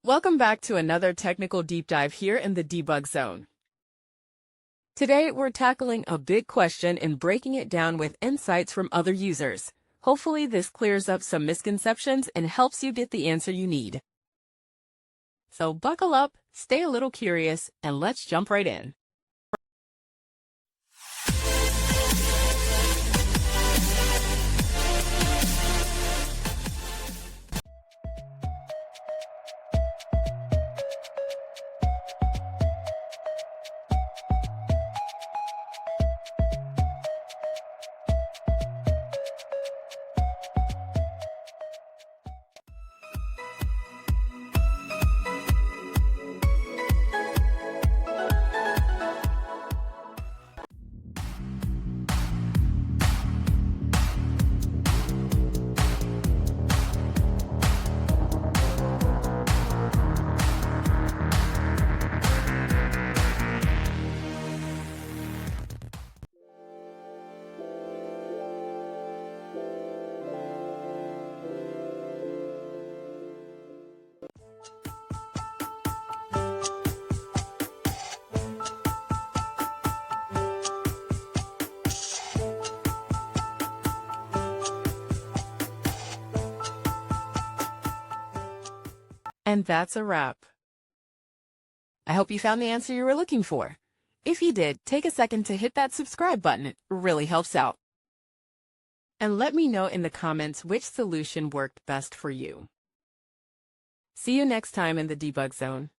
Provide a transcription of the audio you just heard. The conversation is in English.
Welcome back to another technical deep dive here in the debug zone. Today, we're tackling a big question and breaking it down with insights from other users. Hopefully, this clears up some misconceptions and helps you get the answer you need. So buckle up, stay a little curious, and let's jump right in. And that's a wrap. I hope you found the answer you were looking for. If you did, take a second to hit that subscribe button. It really helps out. And let me know in the comments which solution worked best for you. See you next time in the debug zone.